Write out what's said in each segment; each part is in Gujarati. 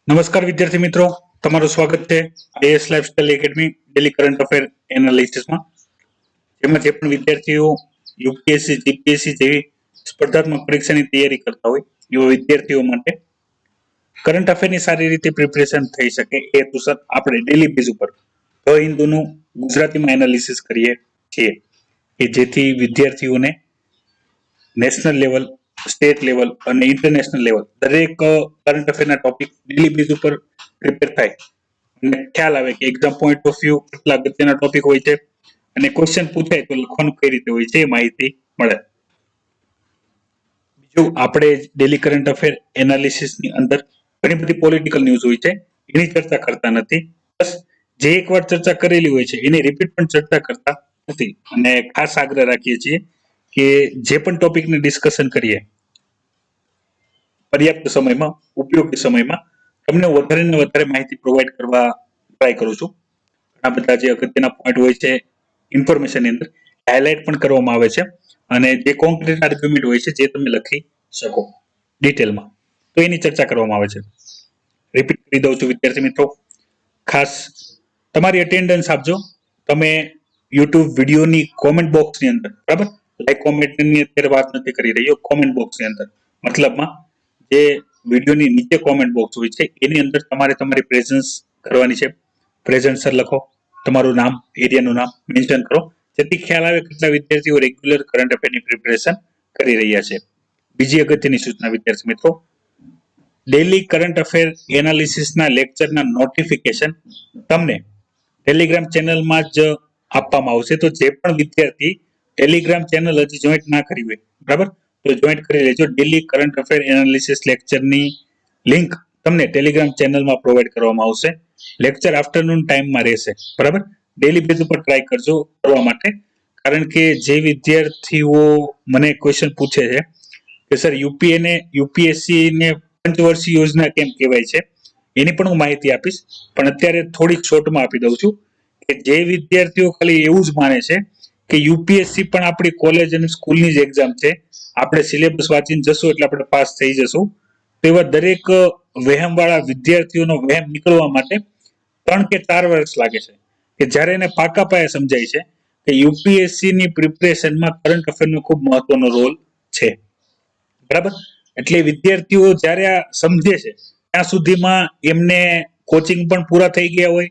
નમસ્કાર વિદ્યાર્થી મિત્રો, તમારું સ્વાગત છે AS lifestyle academy daily current affair એનાલિસિસમાં. જેમાં જે પણ વિદ્યાર્થીઓ યુપીએસસી જીપીએસસી જેવી સ્પર્ધાત્મક પરીક્ષાની તૈયારી કરતા હોય એવા વિદ્યાર્થીઓ માટે કરંટ અફેરની સારી રીતે પ્રિપરેશન થઈ શકે એ હેતુસર આપણે ડેલી બેઝ ઉપર ધ હિન્દુનું ગુજરાતીમાં એનાલિસિસ કરીએ છીએ કે જેથી વિદ્યાર્થીઓને નેશનલ લેવલ, સ્ટેટ લેવલ અને ઇન્ટરનેશનલ લેવલ દરેક કરંટ અફેરના ટોપિક ડેલી બેઝ ઉપર પ્રિપેર થાય અને ખ્યાલ આવે કે એક્ઝામ પોઈન્ટ ઓફ વ્યૂ કેટલા અગત્યના ટોપિક હોય છે અને ક્વેશ્ચન પૂછાય તો લખવાનું કઈ રીતે હોય છે એ માહિતી મળે. બીજું, આપણે ડેલી કરંટ અફેર એનાલિસિસની અંદર ઘણી બધી પોલિટિકલ ન્યૂઝ હોય છે, એની ચર્ચા કરતા નથી. બસ જે એકવાર ચર્ચા કરેલી હોય છે એની રિપીટ પણ ચર્ચા કરતા નથી અને ખાસ આગ્રહ રાખીએ છીએ કે જે પણ ટોપિકને ડિસ્કશન કરીએ પર્યાપ્ત સમયમાં, ઉપયોગી સમયમાં તમને વધારે ને વધારે માહિતી પ્રોવાઈડ કરવા ટ્રાય કરું છું. ઘણા બધા જે અગત્યના પોઈન્ટ હોય છે ઇન્ફોર્મેશનની અંદર હાઇલાઇટ પણ કરવામાં આવે છે અને જે કોન્ક્રીટ આર્ગ્યુમેન્ટ હોય છે જે તમે લખી શકો ડિટેલમાં, તો એની ચર્ચા કરવામાં આવે છે. રિપીટ કરી દઉં છું વિદ્યાર્થી મિત્રો, ખાસ તમારી અટેન્ડન્સ આપજો. તમે યુટ્યુબ વિડીયોની કોમેન્ટ બોક્સની અંદર, બરાબર, લાઈક કોમેન્ટની અત્યારે વાત નથી કરી રહ્યો, કોમેન્ટ બોક્સની અંદર મતલબમાં જે વિડીયોની નીચે કોમેન્ટ બોક્સ હોય છે એની અંદર તમારે તમારી પ્રેઝન્સ કરવાની છે. પ્રેઝન્ટ સર લખો, તમારું નામ, એરિયાનું નામ મેન્શન કરો, જેથી ખ્યાલ આવે કેટલા વિદ્યાર્થીઓ રેગ્યુલર કરંટ અફેરની પ્રિપરેશન કરી રહ્યા છે. બીજી અગત્યની સૂચના વિદ્યાર્થી મિત્રો, ડેલી કરંટ અફેર એનાલિસિસના લેક્ચરના નોટિફિકેશન તમને ટેલિગ્રામ ચેનલમાં જ આપવામાં આવશે. તો જે પણ વિદ્યાર્થી ટેલિગ્રામ ચેનલ હજી જોઈન્ટ ના કરી હોય, બરાબર, તો જોઈન્ટ કરી લેજો. ડેલી કરંટ અફેર એનાલિસિસ લેક્ચરની લિંક તમને ટેલિગ્રામ ચેનલમાં પ્રોવાઈડ કરવામાં આવશે. લેક્ચર આફ્ટરનૂન ટાઈમમાં રહેશે, બરાબર. ડેલી બેઝ ઉપર ટ્રાય કરજો કરવા માટે, કારણ કે જે વિદ્યાર્થીઓ મને ક્વેશ્ચન પૂછે છે કે સર યુપીએસસી ને પંચવર્ષીય યોજના કેમ કહેવાય છે, એની પણ હું માહિતી આપીશ, પણ અત્યારે થોડીક શોર્ટમાં આપી દઉં છું કે જે વિદ્યાર્થીઓ ખાલી એવું જ માને છે કે યુપીએસસી પણ આપણી કોલેજ અને સ્કૂલની જ એક્ઝામ છે, આપણે સિલેબસ વાંચીને જશું એટલે આપણે પાસ થઈ જશું, તેવા દરેક વહેમવાળા વિદ્યાર્થીઓનો વહેમ નીકળવા માટે 3 કે 4 વર્ષ લાગે છે, કે જ્યારે એને પાકા પાયે સમજાય છે કે યુપીએસસી ની પ્રિપરેશનમાં કરંટ અફેરનો ખૂબ મહત્વનો રોલ છે, બરાબર. એટલે વિદ્યાર્થીઓ જ્યારે આ સમજે છે ત્યાં સુધીમાં એમને કોચિંગ પણ પૂરા થઈ ગયા હોય,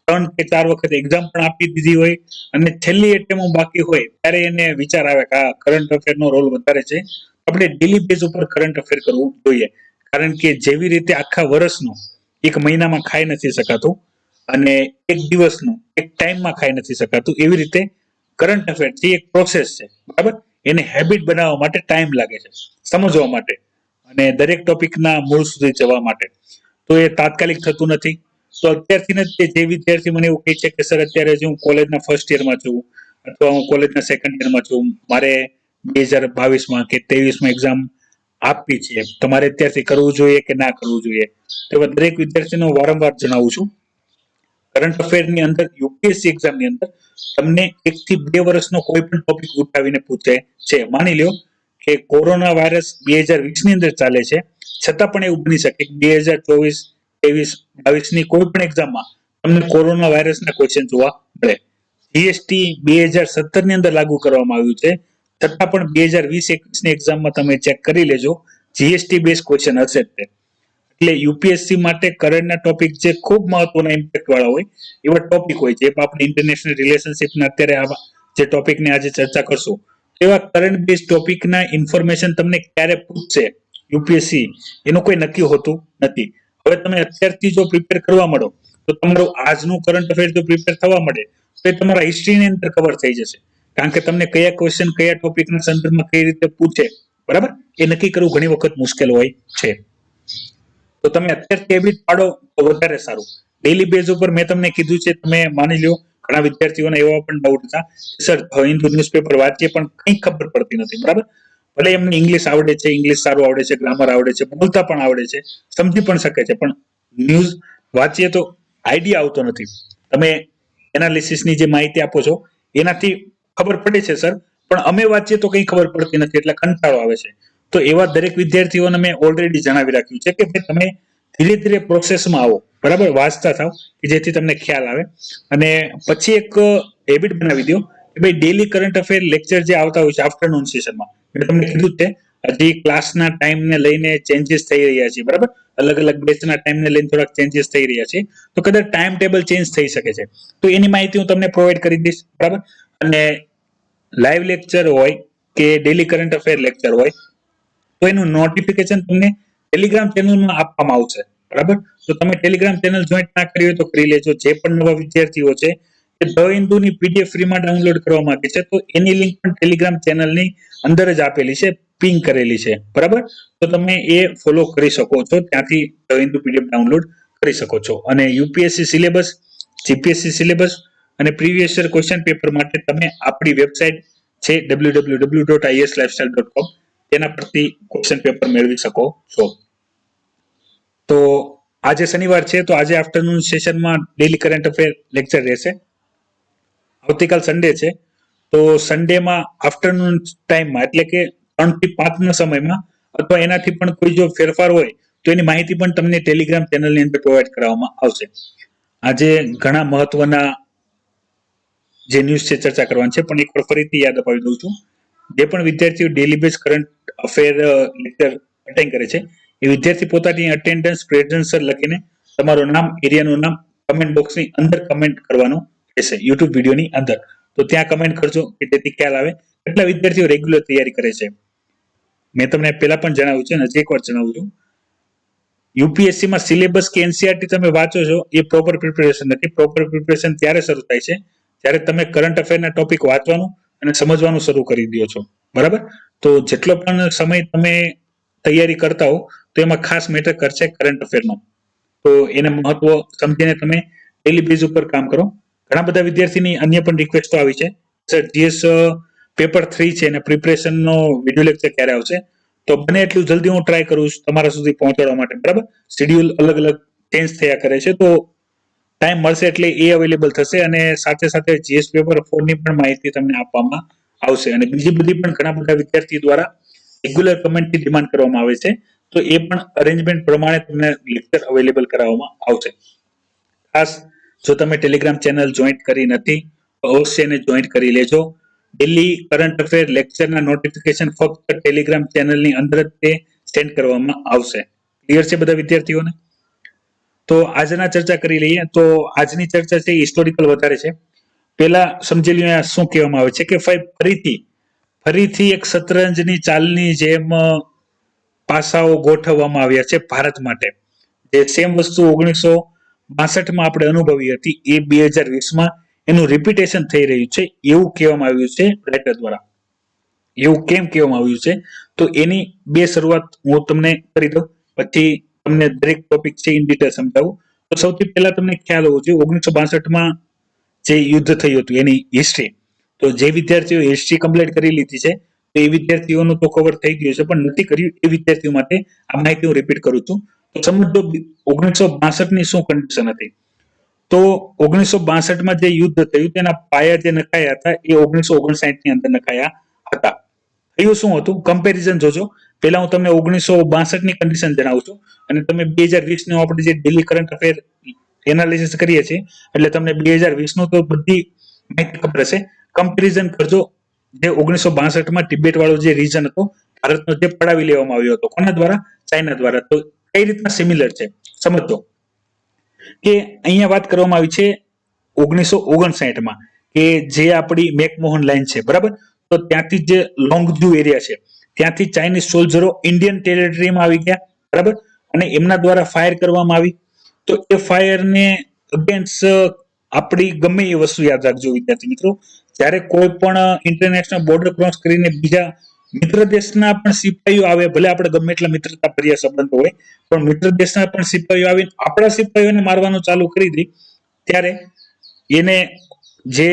3 કે 4 વખત એક્ઝામ પણ આપી દીધી હોય અને છેલ્લી એટેમ્પ બાકી હોય ત્યારે એને વિચાર આવે કે આ કરંટ અફેરનો રોલ વધારે છે, આપણે ડેલી બેઝ ઉપર કરંટ અફેર કરવું જોઈએ. કારણ કે જેવી રીતે આખા વર્ષનું એક મહિનામાં ખાઈ નથી શકાતું અને એક દિવસનું એક ટાઈમમાં ખાઈ નથી શકાતું, એવી રીતે કરંટ અફેર જે એક પ્રોસેસ છે, બરાબર, એને હેબિટ બનાવવા માટે ટાઈમ લાગે છે, સમજવા માટે અને દરેક ટોપિકના મૂળ સુધી જવા માટે. તો એ તાત્કાલિક થતું નથી. તો અત્યારથી જ જે વિદ્યાર્થી મને એવું કહે છે કે સર અત્યારે હું કોલેજના ફર્સ્ટ યરમાં છું અથવા હું કોલેજના સેકન્ડ યરમાં છું, મારે 2022માં કે 23માં એક્ઝામ આપવી છે, તમારે અત્યારથી કરવું જોઈએ કે ના કરવું જોઈએ, તો દરેક વિદ્યાર્થીને વારંવાર જણાવું છું, કરંટ અફેરની અંદર યુપીએસસી એક્ઝામની અંદર તમને 1 થી 2 વર્ષનો કોઈ પણ ટોપિક ઉઠાવીને પૂછે છે. માની લ્યો કે કોરોના વાયરસ 2020 ની અંદર ચાલે છે, છતાં પણ એવું બની શકે કે 2024, 23, 22 ની કોઈ પણ એક્ઝામમાં તમને કોરોના વાયરસના ક્વેશ્ચન જોવા મળે. જીએસટી 2017 ની અંદર લાગુ કરવામાં આવ્યું છે, છતાં પણ 2020-21 ની એક્ઝામમાં તમે ચેક કરી લેજો, જીએસટી બેઝ ક્વેશ્ચન હશે તે. એટલે યુપીએસસી માટે કરંટના ટોપિક જે ખૂબ મહત્વના ઇમ્પેક્ટ વાળા હોય એવા ટોપિક હોય છે. આપણે ઇન્ટરનેશનલ રિલેશનશિપના અત્યારે આવા જે ટોપિકની આજે ચર્ચા કરશું, એવા કરંટ બેઝ ટોપિકના ઇન્ફોર્મેશન તમને ક્યારે પૂછશે યુપીએસસી એનું કોઈ નક્કી હોતું નથી. હવે તમે અત્યારથી જો પ્રિપેર કરવા માંડો તો તમારું આજનું કરંટ અફેર જો પ્રિપેર થવા માંડે તો એ તમારા હિસ્ટ્રીની અંદર કવર થઈ જશે, કારણ કે તમને કયા ક્વેશ્ચન કયા ટોપિકના સંદર્ભમાં કઈ રીતે પૂછે, બરાબર, એ નક્કી કરવું ઘણી વખત મુશ્કેલ હોય છે. તો તમે અત્યારથી હેબિટ પાડો તો વધારે સારું. ડેલી બેઝ ઉપર મેં તમને કીધું છે, તમે માની લો ઘણા વિદ્યાર્થીઓને એવા પણ ડાઉટ હતા સર હિન્દુ ન્યૂઝપેપર વાંચીએ પણ કંઈ ખબર પડતી નથી, બરાબર, ભલે એમને ઇંગ્લિશ આવડે છે, ઇંગ્લિશ સારું આવડે છે, ગ્રામર આવડે છે, બોલતા પણ આવડે છે, સમજી પણ શકે છે, પણ ન્યૂઝ વાંચીએ તો આઈડિયા આવતો નથી. તમે એનાલિસિસની જે માહિતી આપો છો એનાથી ખબર પડે છે સર, પણ અમે વાંચીએ તો કંઈ ખબર પડતી નથી એટલે કંટાળો આવે છે. તો એવા દરેક વિદ્યાર્થીઓને મેં ઓલરેડી જણાવી રાખ્યું છે કે ભાઈ તમે ધીરે ધીરે પ્રોસેસમાં આવો, બરાબર, વાંચતા થાવ કે જેથી તમને ખ્યાલ આવે. અને પછી એક હેબિટ બનાવી દો કે ભાઈ ડેલી કરંટ અફેર લેક્ચર જે આવતા હોય છે આફ્ટરનૂન સેશનમાં, મેં તમને કીધું જ છે હજી ક્લાસના ટાઈમને લઈને ચેન્જીસ થઈ રહ્યા છે, બરાબર, અલગ અલગ બેચના ટાઈમને લઈને થોડાક ચેન્જીસ થઈ રહ્યા છે, તો કદાચ ટાઈમ ટેબલ ચેન્જ થઈ શકે છે, તો એની માહિતી હું તમને પ્રોવાઈડ કરી દઈશ, બરાબર. અને લાઈવ લેક્ચર હોય કે ડેલી કરંટ અફેર લેક્ચર હોય તો એનું નોટિફિકેશન તમને ટેલિગ્રામ ચેનલમાં આપવામાં આવશે, બરાબર. તો તમે ટેલિગ્રામ ચેનલ જોઈન્ટ ના કરી હોય તો કરી લેજો. જે પણ નવા વિદ્યાર્થીઓ છે કે ધ હિન્દુની પીડીએફ ફ્રીમાં ડાઉનલોડ કરવા માંગે છે તો એની લિંક પણ ટેલિગ્રામ ચેનલની અંદર જ આપેલી છે, પિંગ કરેલી છે, બરાબર. તો તમે એ ફોલો કરી શકો છો, ત્યાંથી ધ હિન્દુ પીડીએફ ડાઉનલોડ કરી શકો છો. અને યુપીએસસી સિલેબસ, જીપીએસસી સિલેબસ અને પ્રીવિયસ યર ક્વેશ્ચન પેપર માટે તમે આપણી વેબસાઇટ છે www.islifestyle.com તેના પરથી ક્વેશ્ચન પેપર મેળવી શકો છો. તો આજે શનિવાર છે તો આજે આફ્ટરનૂન સેશનમાં ડેલી કરંટ અફેર લેક્ચર રહેશે. આવતીકાલ સન્ડે છે તો સન્ડેમાં આફ્ટરનૂન ટાઈમમાં એટલે કે 3 થી 5 ના સમયમાં અથવા એનાથી પણ કોઈ જો ફેરફાર હોય તો એની માહિતી પણ તમને ટેલિગ્રામ ચેનલની અંદર પ્રોવાઈડ કરવામાં આવશે. આજે ઘણા મહત્વના જે ન્યૂઝ છે ચર્ચા કરવાની છે, પણ એકવાર ફરીથી યાદ અપાવી દઉં છું. જે પણ વિદ્યાર્થીઓ daily base current affair lecture attend કરે છે એ વિદ્યાર્થી પોતાની અટેન્ડન્સ પ્રેઝન્સ લખીને તમારું નામ, એરિયાનું નામ કમેન્ટ બોક્સની અંદર કમેન્ટ કરવાનું રહેશે યુટ્યુબ વિડીયોની અંદર. તો ત્યાં કમેન્ટ કરજો કે જેથી ખ્યાલ આવે કેટલા વિદ્યાર્થીઓ રેગ્યુલર તૈયારી કરે છે. મેં તમને પહેલા પણ જણાવ્યું છે અને હજી એકવાર જણાવું છું, યુપીએસસીમાં સિલેબસ કે એનસીઆરટી તમે વાંચો છો એ પ્રોપર પ્રિપેરેશન નથી. પ્રોપર પ્રિપેરેશન ત્યારે શરૂ થાય છે જ્યારે તમે કરંટ અફેરના ટોપિક વાંચવાનું અને સમજવાનું શરૂ કરી દો છો, બરાબર. તો જેટલો પણ સમય તમે તૈયારી કરતા હો તો એમાં ખાસ મેટર કરશે કરંટ અફેરનો. તો એને મહત્વ સમજીને તમે ડેલી બેઝ ઉપર કામ કરો. ઘણા બધા વિદ્યાર્થીની અન્ય પણ રિક્વેસ્ટો આવી છે, સર જીએસ પેપર 3 છે અને પ્રિપરેશનનો વિડિયો લેક્ચર ક્યારે આવશે? તો બને એટલું જલ્દી હું ટ્રાય કરું છું તમારા સુધી પહોંચાડવા માટે, બરાબર. શેડ્યુલ અલગ અલગ ચેન્જ થયા કરે છે તો ટાઈમ મળશે એટલે એ અવેલેબલ થશે અને સાથે સાથે જીએસ પેપર 4 ની પણ માહિતી તમને આપવામાં આવશે. અને બીજી બધી પણ ઘણા બધા વિદ્યાર્થી દ્વારા રેગ્યુલર કમેન્ટની ડિમાન્ડ કરવામાં આવે છે તો એ પણ અરેન્જમેન્ટ પ્રમાણે તમને લેક્ચર અવેલેબલ કરાવવામાં આવશે. ખાસ જો તમે ટેલિગ્રામ ચેનલ જોઈન્ટ કરી નથી તો અવશ્ય એને જોઈન્ટ કરી લેજો. ડેલી કરંટ અફેર લેક્ચરના નોટિફિકેશન ફક્ત ટેલિગ્રામ ચેનલની અંદર જ તે સેન્ડ કરવામાં આવશે. ક્લિયર છે બધા વિદ્યાર્થીઓને? તો આજના ચર્ચા કરી લઈએ. તો આજની ચર્ચા છે હિસ્ટોરિકલ વધારે છે. પહેલા સમજી લઈએ શું કહેવામાં આવે છે કે ફરીથી એક શતરંજની ચાલની જેમ પાસાઓ ગોઠવવામાં આવ્યા છે ભારત માટે. જે સેમ વસ્તુ 1962માં આપણે અનુભવી હતી એ 2020માં એનું રિપીટેશન થઈ રહ્યું છે એવું કહેવામાં આવ્યું છે રાઇટર દ્વારા. એવું કેમ કહેવામાં આવ્યું છે તો એની બે શરૂઆત હું તમને કરી દઉં, પછી તમને દરેક ટોપિક છે ઇન ડિટેલ સમજાવું. તો સૌથી પહેલા તમને ખ્યાલ હોવો જોઈએ 1962માં જે યુદ્ધ થયું હતું એની હિસ્ટ્રી. તો જે વિદ્યાર્થીઓ હિસ્ટ્રી કમ્પ્લીટ કરી લીધી છે તો એ વિદ્યાર્થીઓનું તો કવર થઈ ગયું છે, પણ નથી કર્યું એ વિદ્યાર્થીઓ માટે આ માહિતી હું રિપીટ કરું છું. તો સમજો 1962ની શું કન્ડિશન હતી. તો 1962માં જે યુદ્ધ થયું તેના પાયા જે નખાયા હતા એ 1959ની અંદર નખાયા હતા. થયું શું હતું કમ્પેરિઝન જોજો. પહેલા હું તમને 1962ની કન્ડિશન જણાવું છું અને તમે 2020નું આપણે જે ડેલી કરંટ અફેર એનાલિસિસ કરીએ છીએ એટલે તમને 2020નું તો બધી માહિતી ખબર હશે. કમ્પેરિઝન કરજો જે 1962માં તિબેટ વાળો જે રીજન હતો ભારતનો જે પડાવી લેવામાં આવ્યો હતો કોના દ્વારા? ચાઇના દ્વારા. તો કઈ રીતના સિમિલર છે સમજો કે અહીંયા વાત કરવામાં આવી છે 1959માં કે જે આપણી મેકમોહન લાઈન છે, બરાબર. તો ત્યાંથી જે લોંગજુ એરિયા છે ત્યાંથી ચાઇનીઝ સોલ્જરો ઇન્ડિયન ટેરિટરીમાં આવી ગયા, બરાબર. અને એમના દ્વારા ફાયર કરવામાં આવી. તો એ ફાયરને અગેન્સ્ટ આપણી ગમે એ વસ્તુ યાદ રાખજો વિદ્યાર્થી મિત્રો, જ્યારે કોઈ પણ ઇન્ટરનેશનલ બોર્ડર ક્રોસ કરીને બીજા મિત્ર દેશના પણ સિપાહીઓ આવે, ભલે આપણે ગમે એટલા મિત્રતા ભર્યા સંબંધો હોય, પણ મિત્ર દેશના પણ સિપાહીઓ આવીને આપણા સિપાહીઓને મારવાનું ચાલુ કરી દે ત્યારે એને જે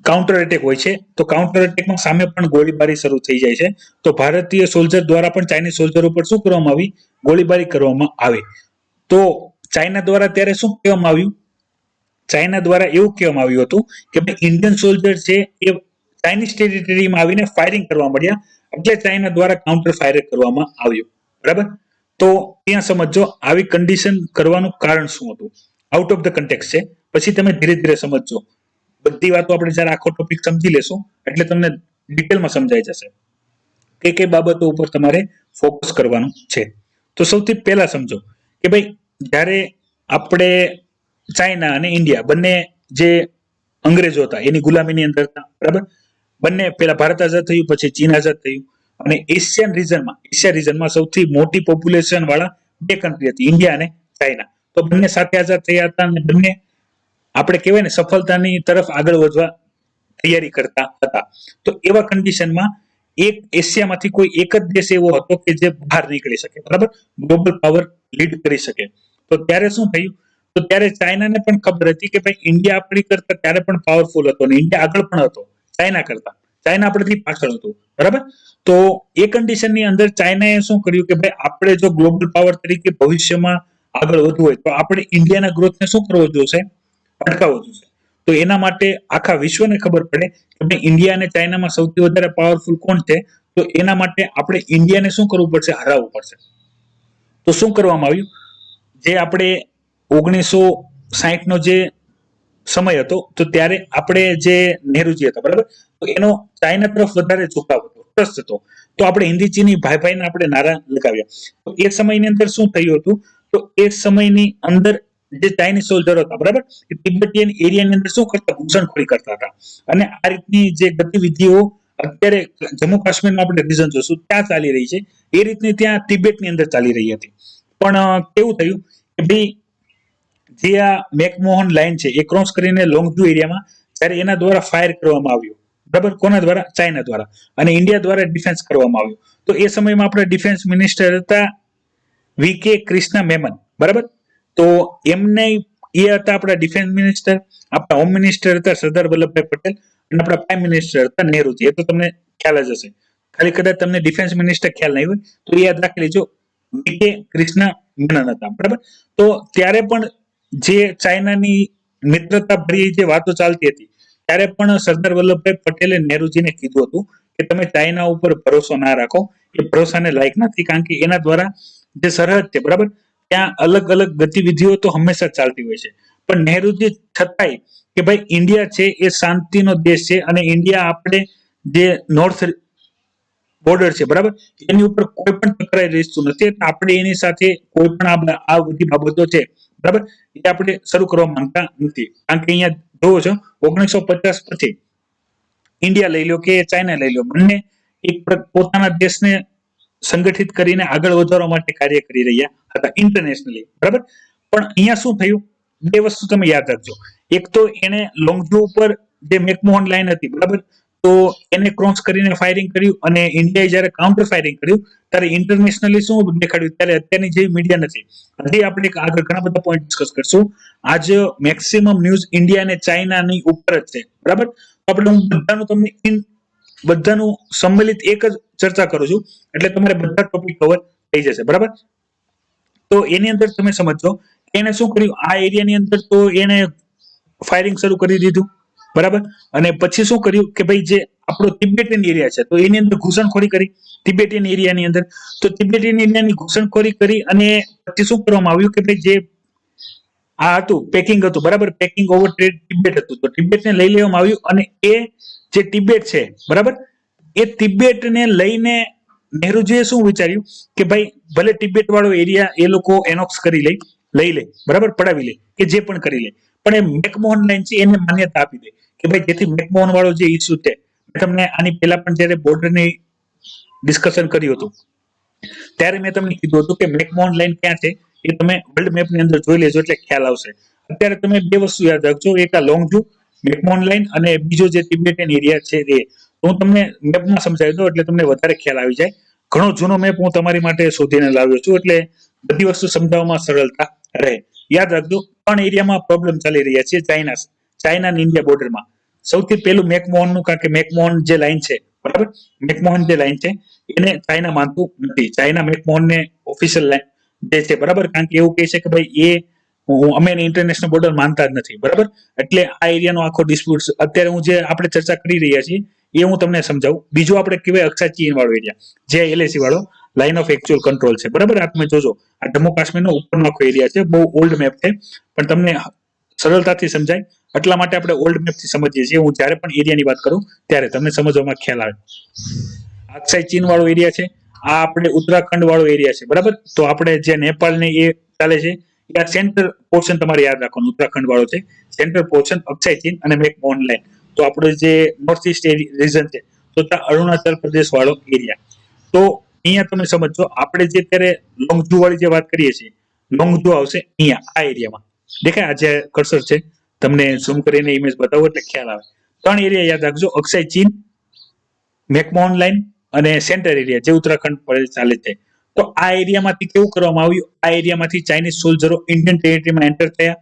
કાઉન્ટર એટેક હોય છે તો કાઉન્ટર એટેકમાં સામે પણ ગોળીબારી શરૂ થઈ જાય છે. તો ભારતીય સોલ્જર દ્વારા પણ ચાઇનીઝ સોલ્જર ઉપર શું કરવામાં આવી? ગોળીબારી કરવામાં આવી. તો ચાઇના દ્વારા ત્યારે શું કહેવામાં આવ્યું? ચાઇના દ્વારા એવું કહેવામાં આવ્યું હતું કે ભાઈ ઇન્ડિયન સોલ્જર છે એ ચાઇનીઝ ટેરિટરીમાં આવીને ફાયરિંગ કરવા મળ્યા એટલે ચાઇના દ્વારા કાઉન્ટર ફાયર કરવામાં આવ્યું, બરાબર. તો ત્યાં સમજો આવી કન્ડિશન કરવાનું કારણ શું હતું, આઉટ ઓફ ધ કન્ટેક્સ છે. પછી તમે ધીરે ધીરે સમજજો. બધી વાતો આપણે જયારે આખો ટોપિક સમજી લેશું એટલે તમને ડિટેલમાં સમજાઈ જશે કે કઈ બાબતો ઉપર તમારે ફોકસ કરવાનું છે. તો સૌથી પહેલા સમજો કે ભાઈ જ્યારે આપણે ચાઇના અને ઇન્ડિયા બંને જે અંગ્રેજો હતા એની ગુલામીની અંદર હતા, બરાબર. બંને પેલા ભારત આઝાદ થયું, પછી ચીન આઝાદ થયું, અને એશિયા રીજનમાં સૌથી મોટી પોપ્યુલેશન વાળા બે કન્ટ્રી હતી, ઇન્ડિયા અને ચાઇના. તો બંને સાથે આઝાદ થયા હતા અને બંને આપણે કહેવાય ને સફળતાની તરફ આગળ વધવા તૈયારી કરતા હતા. તો એવા કન્ડિશનમાં એક એશિયામાંથી કોઈ એક જ દેશ એવો હતો કે જે બહાર નીકળી શકે, બરાબર, ગ્લોબલ પાવર લીડ કરી શકે. તો ત્યારે શું થયું? તો ત્યારે ચાઇનાને પણ ખબર હતી કે ભાઈ ઇન્ડિયા આપણી કરતા ત્યારે પણ પાવરફુલ હતો અને ઇન્ડિયા આગળ પણ હતો ચાઇના કરતા. ચાઇના આપણાથી પાછળ હતું, બરાબર. તો એ કન્ડિશનની અંદર ચાઇનાએ શું કર્યું કે ભાઈ આપણે જો ગ્લોબલ પાવર તરીકે ભવિષ્યમાં આગળ વધવું હોય તો આપણે ઇન્ડિયાના ગ્રોથને શું કરવો જોઈશે? અટકાવવો જોઈશે. તો એના માટે આખા વિશ્વને ખબર પડે કે ભાઈ ઇન્ડિયા અને ચાઇનામાં સૌથી વધારે પાવરફુલ કોણ છે. તો એના માટે આપણે ઇન્ડિયાને શું કરવું પડશે? હરાવવું પડશે. તો શું કરવામાં આવ્યું? જે આપણે 1960 નો જે સમય હતો તો ત્યારે આપણે જે નહેરુજી હતા, બરાબર, તો એનો ચાઇના તરફ વધારે ઝુકાવ હતો, ટ્રસ્ટ હતો. તો આપણે હિન્દી ચીની ભાઈ ભાઈને આપણે નારા લગાવ્યા. તો એ સમયની અંદર શું થયું હતું? તો એ સમયની અંદર જે ચાઇનીઝ સોલ્જરો હતા, બરાબર, એ તિબેટિયન એરિયાની અંદર શું કરતા? ઘૂસણખોરી કરતા હતા. અને આ રીતની જે ગતિવિધિઓ અત્યારે જમ્મુ કાશ્મીરમાં આપણે રિઝન જોશું ત્યાં ચાલી રહી છે, એ રીતની ત્યાં તિબેટની અંદર ચાલી રહી હતી. પણ કેવું થયું કે ભાઈ જે આ મેકમોહન લાઇન છે એ ક્રોસ કરીને લોંગજુ એરિયામાં જ્યારે એના દ્વારા ફાયર કરવામાં આવ્યું, બરાબર, કોના દ્વારા? ચાઇના દ્વારા. અને ઇન્ડિયા દ્વારા ડિફેન્સ કરવામાં આવ્યું. તો એ સમયમાં આપણા ડિફેન્સ મિનિસ્ટર હતા વી.કે. કૃષ્ણ મેનન, બરાબર. તો એમને એ હતા આપણા ડિફેન્સ મિનિસ્ટર. આપણા હોમ મિનિસ્ટર હતા સરદાર વલ્લભભાઈ પટેલ અને આપણા પ્રાઇમ મિનિસ્ટર હતા નહેરુજી. એ તો તમને ખ્યાલ જ હશે. ખાલી કદાચ તમને ડિફેન્સ મિનિસ્ટર ખ્યાલ નહીં હોય તો એ યાદ રાખી લેજો, વી.કે. કૃષ્ણ મેનન હતા, બરાબર. તો ત્યારે પણ જે ચાઇનાની મિત્રતા ભરી જે વાતો ચાલતી હતી ત્યારે પણ સરદાર વલ્લભભાઈ પટેલે નહેરુજીને કીધું હતું કે તમે ચાઇના ઉપર ભરોસો ના રાખો, એ ભરોસાને લાયક નથી, કારણ કે એના દ્વારા જે સરહદ છે, બરાબર, ત્યાં અલગ અલગ ગતિવિધિઓ તો હંમેશા ચાલતી હોય છે. પણ નહેરુજી છતાંય કે ભાઈ ઇન્ડિયા છે એ શાંતિનો દેશ છે અને ઇન્ડિયા આપણે જે નોર્થ બોર્ડર છે, બરાબર, એની ઉપર કોઈ પણ ટકરાઈ રહેતું નથી. આપણે એની સાથે કોઈ પણ આ બધી બાબતો છે, બરાબર, એ આપણે શરૂ કરવા માંગતા નથી. કારણ કે અહીંયા જોવો છો 1950 પછી ઇન્ડિયા લઈ લો કે ચાઇના લઈ લો, બંને એક પોતાના દેશને સંગઠિત કરીને આગળ વધારવા માટે કાર્ય કરી રહ્યા હતા ઇન્ટરનેશનલી, બરાબર. પણ અહીંયા શું થયું? બે વસ્તુ તમે યાદ રાખજો. એક તો એને લોંગજુ ઉપર જે મેકમોહન લાઇન હતી, બરાબર, તો એને ક્રોસ કરીને ફાયરિંગ કર્યું અને ઇન્ડિયાએ જ્યારે કાઉન્ટર ફાયરિંગ કર્યું ત્યારે ઇન્ટરનેશનલી શું દેખાડ્યું? ત્યારે અત્યારની જેવી મીડિયા નથી. હજી આપણે આગળ ઘણા બધા પોઈન્ટ ડિસ્કસ કરશું. આજ મેક્સિમમ ન્યૂઝ ઇન્ડિયા અને ચાઇનાની ઉપર જ છે, બરાબર. આપણે હું બધાનું સંમેલિત એક જ ચર્ચા કરું છું એટલે તમારે બધા ટોપિક કવર થઈ જશે, બરાબર. તો એની અંદર તમે સમજો એને શું કર્યું? આ એરિયાની અંદર તો એને ફાયરિંગ શરૂ કરી દીધું, બરાબર. અને પછી શું કર્યું કે ભાઈ જે આપણો તિબેટિયન એરિયા છે તો એની અંદર ઘૂસણખોરી કરી તિબેટિયન એરિયાની અંદર. તો તિબેટિયન એરિયાની ઘૂસણખોરી કરી અને પછી શું કરવામાં આવ્યું કે ભાઈ જે આ હતું પેકિંગ હતું, બરાબર, પેકિંગ ઓવર ટ્રેડ તિબેટ હતું. તો તિબેટને લઈ લેવામાં આવ્યું અને એ જે તિબેટ છે, બરાબર, એ તિબેટને લઈને નહેરુજીએ શું વિચાર્યું કે ભાઈ ભલે તિબેટ વાળો એરિયા એ લોકો એનોક્સ કરી લઈ લે, બરાબર, પડાવી લે કે જે પણ કરી લે, પણ એ મેકમોહન લાઇન છે એને માન્યતા આપી દે કે ભાઈ જેથી મેકમોહન વાળો જે ઇસ્યુ છે, તમને આની પહેલા પણ જ્યારે બોર્ડરની ડિસ્કશન કર્યું હતું ત્યારે મેં તમને કીધું હતું કે મેકમોહન લાઇન ક્યાં છે એ તમે વર્લ્ડ મેપની અંદર જોઈ લેજો એટલે ખ્યાલ આવશે. અત્યારે તમે બે વસ્તુ યાદ રાખજો, એક આ લોંગજુ મેકમોહન લાઇન અને બીજો જે તિબેટિયન એરિયા છે એ. હું તમને મેપમાં સમજાવી દઉં એટલે તમને વધારે ખ્યાલ આવી જાય. ઘણો જૂનો મેપ હું તમારી માટે શોધીને લાવ્યો છું એટલે બધી વસ્તુ સમજાવવામાં સરળતા રહે. યાદ રાખજો 3 એરિયામાં પ્રોબ્લેમ ચાલી રહ્યા છે ચાઇના અને ઇન્ડિયા બોર્ડરમાં. સૌથી પહેલું મેકમોહનનું, કારણ કે મેકમોહન જે લાઇન છે, બરાબર, મેકમોહન જે લાઇન છે એને ચાઇના માનતું નથી. ચાઇના મેકમોહનને ઓફિશિયલ લાઇન જે છે, બરાબર, કારણ કે એવું કહે છે કે ભાઈ અમે ઇન્ટરનેશનલ બોર્ડર માનતા જ નથી, બરાબર. એટલે આ એરિયાનો આખો ડિસ્પ્યુટ અત્યારે હું જે આપણે ચર્ચા કરી રહ્યા છીએ એ હું તમને સમજાવું. બીજું આપણે કહેવાય અક્ષા ચીન વાળો એરિયા જે એલએસી વાળો. લાઇન ઓફ એકચ્યુઅલ કંટ્રોલ છે. બરાબર, આ તમે જોજો, આ જમ્મુ કાશ્મીરનો ઉપરનો આખો એરિયા છે, બહુ ઓલ્ડ મેપ છે, પણ તમને સરળતાથી સમજાય એટલા માટે આપણે ઓલ્ડ મેપ થી સમજીએ છીએ. હું જ્યારે પણ એરિયાની વાત કરું ત્યારે તમને સમજવામાં ખ્યાલ આવે. અક્ષય ચીન વાળો એરિયા છે, આ આપણે ઉત્તરાખંડ વાળો એરિયા છે. બરાબર, તો આપણે જે નેપાળ ને એ ચાલે છે, એ આ સેન્ટર પોર્શન તમારે યાદ રાખવાનું, ઉત્તરાખંડ વાળો છે સેન્ટર પોર્શન, અક્ષય ચીન અને મેકમોહન લાઇન. તો આપણો જે નોર્થ ઇસ્ટ રીજન છે, તો ત્યાં અરુણાચલ પ્રદેશ વાળો એરિયા. તો અહીંયા તમે સમજો, આપણે જે અત્યારે લોંગજુ વાળી જે વાત કરીએ છીએ, લોંગજુ આવશે અહીંયા આ એરિયામાં. દેખાય આ જે કર્સર છે, તમને ઝૂમ કરીને ઇમેજ બતાવો એટલે ખ્યાલ આવે. 3 એરિયા યાદ રાખજો, અક્ષય ચીન, મેકમોહન લાઇન અને સેન્ટર એરિયા જે ઉત્તરાખંડ પર ચાલે છે. તો આ એરિયામાંથી કેવું કરવામાં આવ્યું, આ એરિયામાંથી ચાઇનીઝ સોલ્જરો ઇન્ડિયન ટેરિટરીમાં એન્ટર થયા,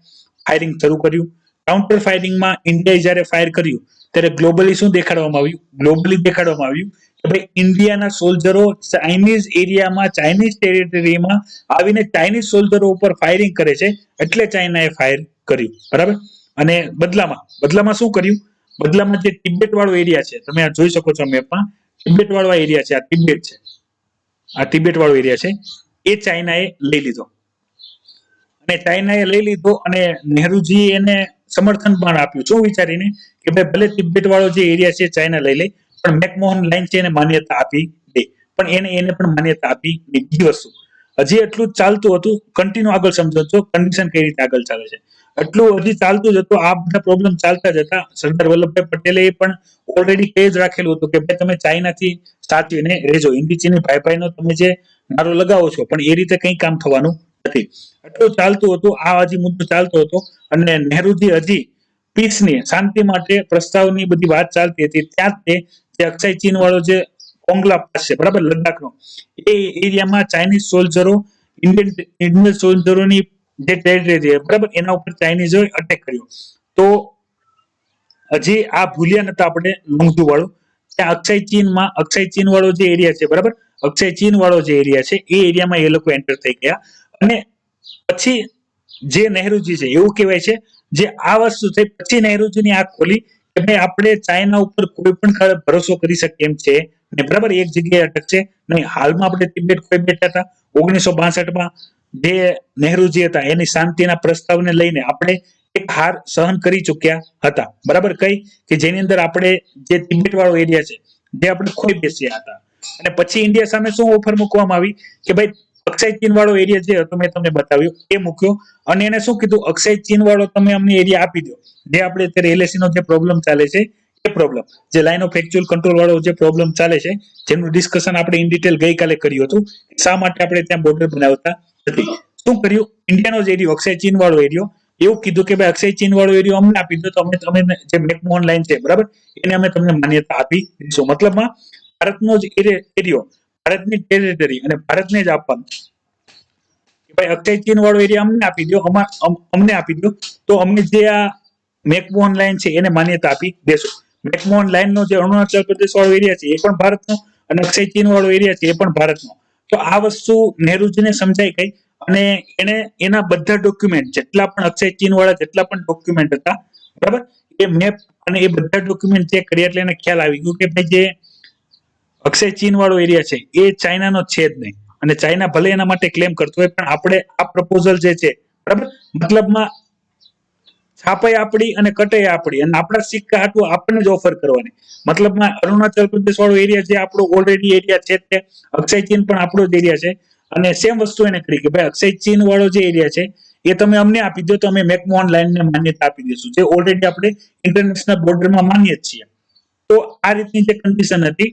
ફાયરિંગ શરૂ કર્યું. કાઉન્ટર ફાયરિંગમાં ઇન્ડિયાએ જ્યારે ફાયર કર્યું ત્યારે ગ્લોબલી શું દેખાડવામાં આવ્યું, ગ્લોબલી દેખાડવામાં આવ્યું કે ભાઈ ઇન્ડિયાના સોલ્જરો ચાઇનીઝ એરિયામાં, ચાઇનીઝ ટેરિટરીમાં આવીને ચાઇનીઝ સોલ્જરો ઉપર ફાયરિંગ કરે છે, એટલે ચાઇનાએ ફાયર કર્યું. બરાબર, અને બદલામાં શું કર્યું, બદલામાં જે તિબેટ વાળો એરિયા છે, તમે આ જોઈ શકો છો મેપમાં, તિબેટ વાળો એરિયા છે, આ તિબેટ છે, આ તિબેટ વાળો એરિયા છે, એ ચાઇનાએ લઈ લીધો. અને ચાઇનાએ લઈ લીધો અને નહેરુજી એને સમર્થન પણ આપ્યું, શું વિચારીને કે ભાઈ ભલે તિબેટ વાળો જે એરિયા છે ચાઇના લઈ લે, પણ મેકમોહન લાઇન છે એને માન્યતા આપી દે. પણ એને પણ માન્યતા આપી નહીં. બીજી વસ્તુ, હજી એટલું જ ચાલતું હતું, કન્ટિન્યુ આગળ સમજો કન્ડિશન કઈ રીતે આગળ ચાલે છે, એટલું હજી ચાલતું જ હતું. આ બધા પ્રોબ્લેમ ચાલતા જ હતા. સરદાર વલ્લભભાઈ પટેલે પણ ઓલરેડી કહી જ રાખેલું હતું કે ભાઈ તમે ચાઇનાથી સાચવીને રહેજો, હિન્દી ચીની ભાઈ નો તમે જે નારો લગાવો છો, પણ એ રીતે કંઈ કામ થવાનું નથી. એટલું ચાલતું હતું, આ હજી મુદ્દો ચાલતો હતો. અને નહેરુજી હજી પીસની, શાંતિ માટે પ્રસ્તાવની બધી વાત ચાલતી હતી, ત્યાં તે જે અક્ષય ચીન વાળો જે કોંગલા પાસ છે, બરાબર, લદ્દાખનો, એ એરિયામાં ચાઇનીઝ સોલ્જરો, ઇન્ડિયન સોલ્જરોની જે ટેરિટરી છે, બરાબર, એના ઉપર ચાઇનીઝોએ અટેક કર્યો. તો હજી આ ભૂલ્યા નતા આપણે લોંગજુ વાળો. ત્યાં અક્ષય ચીન વાળો જે એરિયા છે, બરાબર, અક્ષય ચીન વાળો જે એરિયા છે, એ એરિયામાં એ લોકો એન્ટર થઈ ગયા. અને પછી જે નહેરુજી છે, એવું કહેવાય છે, જે આ વસ્તુ થઈ પછી નહેરુજીની આંખ ખોલી કે ભાઈ આપણે ચાઇના ઉપર કોઈ પણ ભરોસો કરી શકીએ એમ છે ને, બરાબર, એક જગ્યાએ અટકશે નહીં. હાલમાં આપણે તિબેટ કોઈ બેઠા હતા 1962માં, જે નહેરુજી હતા એની શાંતિના પ્રસ્તાવને લઈને આપણે એક હાર સહન કરી ચૂક્યા હતા. બરાબર, કઈ કે જેની અંદર આપણે જે તિબેટ વાળો એરિયા છે, જે આપણે ખોઈ બેસ્યા હતા. અને પછી ઇન્ડિયા સામે શું ઓફર મૂકવામાં આવી કે ભાઈ અક્ષય ચીન વાળો એરિયા જે હતો મેં તમને બતાવ્યો એ મૂક્યો, અને એને શું કીધું, અક્ષય ચીન વાળો તમે અમને એરિયા આપી દો. જે આપણે અત્યારે એલએસી નો જે પ્રોબ્લેમ ચાલે છે, એ પ્રોબ્લેમ જે લાઇન ઓફ એકચ્યુઅલ કંટ્રોલ વાળો જે પ્રોબ્લેમ ચાલે છે, જેનું ડિસ્કશન આપણે ઇન ડિટેલ ગઈકાલે કર્યું હતું, શા માટે આપણે ત્યાં બોર્ડર બનાવતા નથી. શું કર્યું, ઇન્ડિયાનો જે એરિયો અક્ષય ચીન વાળો એરિયો, એવું કીધું કે ભાઈ અક્ષય ચીન વાળો એરિયો અમને આપી દો, તો અમે તમે જે મેકમોહન લાઇન છે, બરાબર, એને અમે તમને માન્યતા આપી દઈશું. મતલબમાં ભારતનો જ એરિયો, ભારતની ટેરિટરી અને ભારતને જ આપવાનું. ભાઈ અક્ષય ચીન વાળો એરિયા અમને આપી દો, અમને આપી દો, તો અમને જે આ મેકમોહન લાઇન છે એને માન્યતા આપી દેશું. મેકમોહન લાઇન નો જે અરુણાચલ પ્રદેશ વાળો એરિયા છે એ પણ ભારતનો, અને અક્ષય ચીન વાળો એરિયા છે એ પણ ભારતનો. તો આ વસ્તુ નહેરુજીને સમજાઈ ગઈ, અને એને એના બધા ડોક્યુમેન્ટ, જેટલા પણ અક્ષય ચીન વાળા જેટલા પણ ડોક્યુમેન્ટ હતા, બરાબર, એ મેપ અને એ બધા ડોક્યુમેન્ટ ચેક કર્યા એટલે એને ખ્યાલ આવી ગયો કે ભાઈ જે અક્ષય ચીન વાળો એરિયા છે એ ચાઇનાનો છે જ નહીં. અને ચાઇના ભલે એના માટે ક્લેમ કરતો હોય, પણ આપણે આ પ્રપોઝલ જે છે, બરાબર, મતલબમાં છાપાઈ આપણી અને કટાઈ આપણી, અને આપણા સિક્કા હાટું આપણને જ ઓફર કરવાની. મતલબમાં અરુણાચલ પ્રદેશ વાળો એરિયા જે આપણો ઓલરેડી એરિયા છે, તે અક્ષય ચીન પણ આપણો જ એરિયા છે. અને સેમ વસ્તુ એને કરી કે ભાઈ અક્ષય ચીન વાળો જે એરિયા છે એ તમે અમને આપી દો, તો અમે મેકમોહન લાઇનને માન્યતા આપી દઈશું, જે ઓલરેડી આપણે ઇન્ટરનેશનલ બોર્ડરમાં માનીએ જ છીએ. તો આ રીતની જે કન્ડિશન હતી,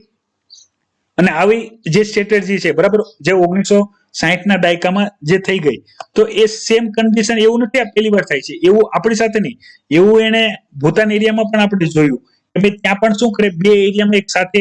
અને આવી જે સ્ટ્રેટેજી છે, બરાબર, જે 1960ના દાયકામાં જે થઈ ગઈ, તો એ સેમ કન્ડિશન એવું નથી આ પહેલી વાર થાય છે, એવું આપણી સાથે નહીં, એવું એને ભૂતાન એરિયામાં પણ આપણે જોયું કે ભાઈ ત્યાં પણ શું કરે, બે એરિયામાં એક સાથે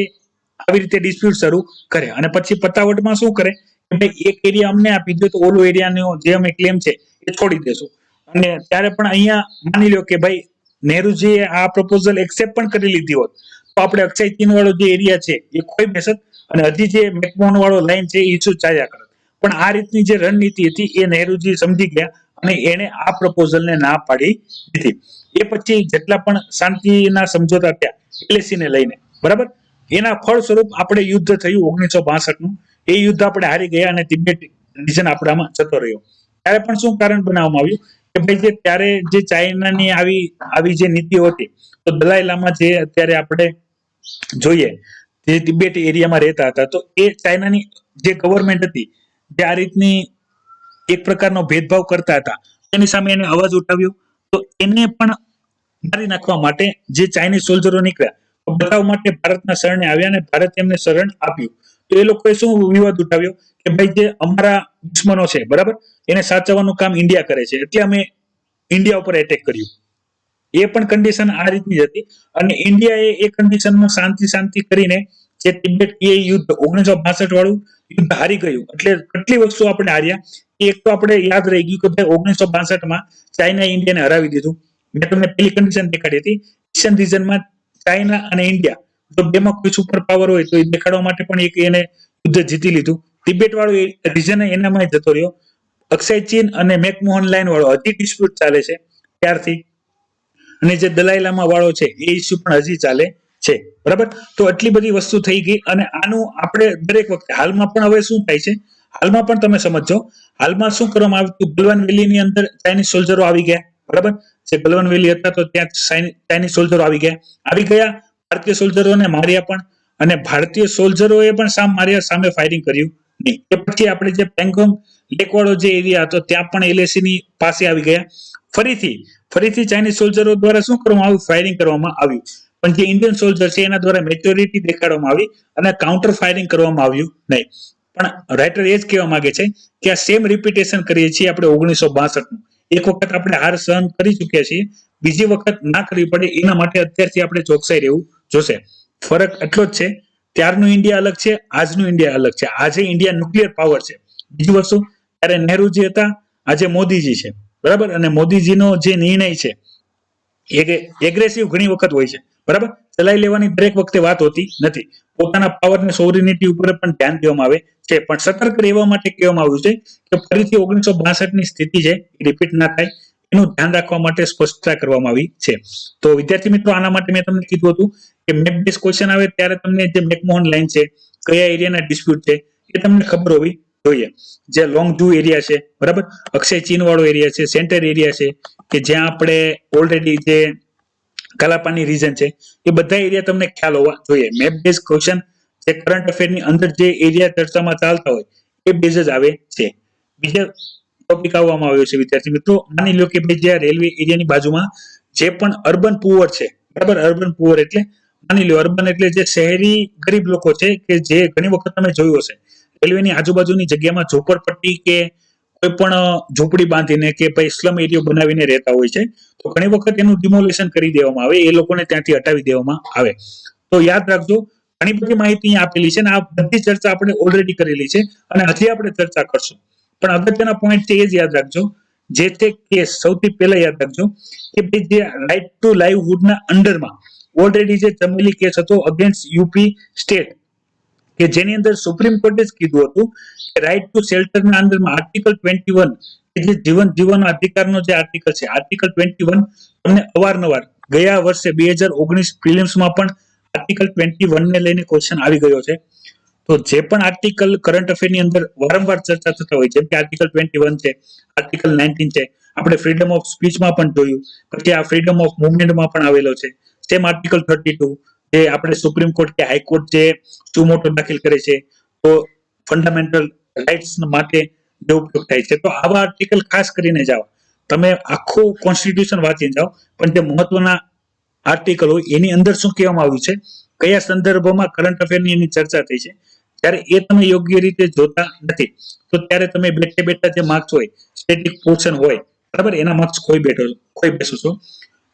આવી રીતે ડિસ્પ્યુટ શરૂ કરે, અને પછી પતાવટમાં શું કરે કે ભાઈ એક એરિયા અમને આપી દો, તો ઓલો એરિયાનો જે અમે ક્લેમ છે એ છોડી દેશું. અને ત્યારે પણ અહીંયા માની લો કે ભાઈ નહેરુજીએ આ પ્રપોઝલ એક્સેપ્ટ પણ કરી લીધી હોત, તો આપણે અક્ષય ચીન વાળો જે એરિયા છે એ ખોઈ બેસત, અને હજી જે મેકમોહન વાળો લાઈન છે એ ઇસ્યુ ચાલ્યા કરે. પણ આ રીતની જે રણનીતિ હતી એ નહેરુજી સમજી ગયા, અને એને આ પ્રપોઝલને ના પાડી દીધી. એ પછી જેટલા પણ શાંતિના સમજોતા થયા એલએસી ને લઈને, બરાબર, એના ફળ સ્વરૂપ આપણે યુદ્ધ થયું 1962નું. એ યુદ્ધ આપણે હારી ગયા અને તિબેટ રિજન આપણામાં જતો રહ્યો. ત્યારે પણ શું કારણ બનાવવામાં આવ્યું કે ભાઈ જે ત્યારે જે ચાઇનાની આવી આવી જે નીતિઓ હતી, તો દલાઈ લામા જે અત્યારે આપણે જોઈએ જે તિબેટ એરિયામાં રહેતા હતા, તો એ ચાઇનાની જે ગવર્મેન્ટ હતી જે આ રીતની એક પ્રકારનો ભેદભાવ કરતા હતા, એની સામે એને અવાજ ઉઠાવ્યો. તો એને પણ મારી નાખવા માટે જે ચાઇનીઝ સોલ્જરો નીકળ્યા, તો બતાવવા માટે ભારતના શરણે આવ્યા અને ભારત એમને શરણ આપ્યું. તો એ લોકોએ શું વિવાદ ઉઠાવ્યો કે ભાઈ જે અમારા દુશ્મનો છે, બરાબર, એને સાચવવાનું કામ ઇન્ડિયા કરે છે, એટલે અમે ઇન્ડિયા ઉપર એટેક કર્યું. એ પણ કન્ડિશન આ રીતની જ હતી અને ઇન્ડિયાએ એ કન્ડિશનમાં શાંતિ કરીને જે તિબેટ એ યુદ્ધ 1962 વાળું યુદ્ધ હારી ગયું. એટલે કેટલી વસ્તુ આપણે હાર્યા. એક તો આપણે યાદ રહી ગયું કે ભાઈ 1962 ચાઇના ઇન્ડિયાને હરાવી દીધું. મેં તમને પેલી કન્ડિશન દેખાડી હતી, એશિયન રિજનમાં ચાઇના અને ઇન્ડિયા જો બેમાં કોઈ સુપર પાવર હોય તો એ દેખાડવા માટે પણ એક એને યુદ્ધ જીતી લીધું. તિબેટ વાળું રિજન એનામાં જતો રહ્યો. અક્ષય ચીન અને મેકમોહન લાઈન વાળો હજી ડિસ્પ્યુટ ચાલે છે ત્યારથી, અને જે દલાઈ લામા વાળો છે એ ઇસ્યુ પણ હજી ચાલે છે, બરાબર. તો આટલી બધી વસ્તુ થઈ ગઈ અને આનું આપણે દરેક વખતે હાલમાં પણ હવે શું થાય છે, હાલમાં પણ તમે સમજો, હાલમાં શું કરવામાં આવ્યું, ગલવાન વેલીની અંદર ચાઇનીઝ સોલ્જરો આવી ગયા, બરાબર. જે ગલવાન વેલી હતા તો ત્યાં ચાઇનીઝ સોલ્જરો આવી ગયા, ભારતીય સોલ્જરોને માર્યા પણ, અને ભારતીય સોલ્જરોએ પણ સામે ફાયરિંગ કર્યું નહીં. એ પછી આપણે જે પેંગોંગ લેક વાળો જે એરિયા હતો ત્યાં પણ એલએસી ની પાસે આવી ગયા. ફરીથી ચાઇનીઝ સોલ્જરો દ્વારા શું કરવામાં આવ્યું, ફાયરિંગ કરવામાં આવ્યું. પણ જે ઇન્ડિયન સોલ્જર છે એના દ્વારા મેચ્યોરિટી દેખાડવામાં આવી અને કાઉન્ટર ફાયરિંગ કરવામાં આવ્યું નહીં. પણ રાઇટર એ જ કહેવા માંગે છે કે આ સેમ રિપીટેશન કરીએ છીએ આપણે 1962 એક વખત આપણે હાર સહન કરી ચૂક્યા છીએ, બીજી વખત ના કરવી પડે એના માટે અત્યારથી આપણે ચોકસાઈ રહેવું જોશે. ફરક એટલો જ છે, ત્યારનું ઇન્ડિયા અલગ છે, આજનું ઇન્ડિયા અલગ છે. આજે ઇન્ડિયા ન્યુક્લિયર પાવર છે. બીજી વસ્તુ, ત્યારે નહેરુજી હતા, આજે મોદીજી છે, બરાબર. અને મોદીજીનો જે નિર્ણય છે એગ્રેસિવ ઘણી વખત હોય છે, બરાબર. ચલાવી લેવાની દરેક વખતે વાત હોતી નથી. પોતાના પાવરને સોવરિનિટી ઉપર પણ ધ્યાન દેવામાં આવે છે, પણ સતર્ક રહેવા માટે કહેવામાં આવ્યું છે કે ફરીથી 1962 ની સ્થિતિ છે રિપીટ ના થાય એનું ધ્યાન રાખવા માટે સ્પષ્ટતા કરવામાં આવી છે. તો વિદ્યાર્થી મિત્રો, આના માટે મેં તમને કીધું હતું કે મેપ બેઝ ક્વેશ્ચન આવે ત્યારે તમને જે મેકમોહન લાઈન છે, કયા એરિયાના ડિસ્પ્યુટ છે એ તમને ખબર હોવી જોઈએ. જે લોંગ જુ એરિયા છે, બરાબર, અક્ષય ચીન વાળો એરિયા છે, સેન્ટર એરિયા છે કે જ્યાં આપણે ઓલરેડી જે કાલાપાની રીજન છે, એ બધા એરિયા તમને ખ્યાલ હોવા જોઈએ. મેપ બેઝ ક્વેશ્ચન જે કરંટ અફેરની અંદર જે એરિયા ચર્ચામાં ચાલતા હોય એ બેઝ જ આવે છે. બીજા ટોપિક આવવામાં આવ્યો છે વિદ્યાર્થી મિત્રો, માની લો કે ભાઈ જે રેલવે એરિયાની બાજુમાં જે પણ અર્બન પુઅર છે, બરાબર. અર્બન પુઅર એટલે માની લો અર્બન એટલે જે શહેરી ગરીબ લોકો છે કે જે ઘણી વખત તમે જોયું હશે રેલવેની આજુબાજુની જગ્યામાં ઝોપડપટ્ટી કે કોઈ પણ ઝૂંપડી બાંધીને કે ભાઈ સ્લમ એરિયો બનાવીને રહેતા હોય છે. તો ઘણી વખત એનું ડિમોલેશન કરી દેવામાં આવે, એ લોકોને ત્યાંથી હટાવી દેવામાં આવે. તો યાદ રાખજો, ઘણી બધી માહિતી અહીંયા આપેલી છે અને આ બધી ચર્ચા આપણે ઓલરેડી કરેલી છે અને હજી આપણે ચર્ચા કરશું. પણ અગત્યના પોઈન્ટ છે એ જ યાદ રાખજો, જે તે કેસ સૌથી પહેલા યાદ રાખજો કે ભાઈ જે રાઇટ ટુ લાઇવહુડના અંડરમાં ઓલરેડી જે ચમેલી કેસ હતો અગેન્સ્ટ યુપી સ્ટેટ, કે જેની અંદર સુપ્રીમ કોર્ટે જ કીધું હતું કે રાઇટ ટુ શેલ્ટરના અંદરમાં આર્ટિકલ 21 કે જે જીવન જીવવાનો અધિકારનો જે આર્ટિકલ છે, આર્ટિકલ 21 તમને અવારનવાર ગયા વર્ષે 2019 પ્રિલિમ્સમાં પણ આર્ટિકલ 21 ને લઈને ક્વેશ્ચન આવી ગયો છે. તો જે પણ આર્ટિકલ કરંટ અફેરની અંદર વારંવાર ચર્ચા થતા હોય, જેમ કે આર્ટિકલ 21 છે, આર્ટિકલ 19 છે, આપણે ફ્રીડમ ઓફ સ્પીચમાં પણ જોયું, પછી આ ફ્રીડમ ઓફ મુવમેન્ટમાં પણ આવેલો છે. સેમ આર્ટિકલ 32 જે આપણે સુપ્રીમ કોર્ટ કે હાઈકોર્ટ જે સુમોટો દાખલ કરે છે તો ફંડામેન્ટલ રાઇટ્સ માટે જે ઉપયોગ થાય છે. તો આવા આર્ટિકલ ખાસ કરીને જાઓ, તમે આખું કોન્સ્ટિટ્યુશન વાંચીને જાઓ, પણ જે મહત્વના આર્ટિકલ હોય એની અંદર શું કહેવામાં આવ્યું છે, કયા સંદર્ભમાં કરંટ અફેરની એની ચર્ચા થઈ છે, ત્યારે એ તમે યોગ્ય રીતે જોતા નથી. તો ત્યારે તમે બેઠા જે માર્ક્સ હોય, સ્ટેટિક પોર્શન હોય, બરાબર, એના માર્ક્સ ખોઈ બેસો છો.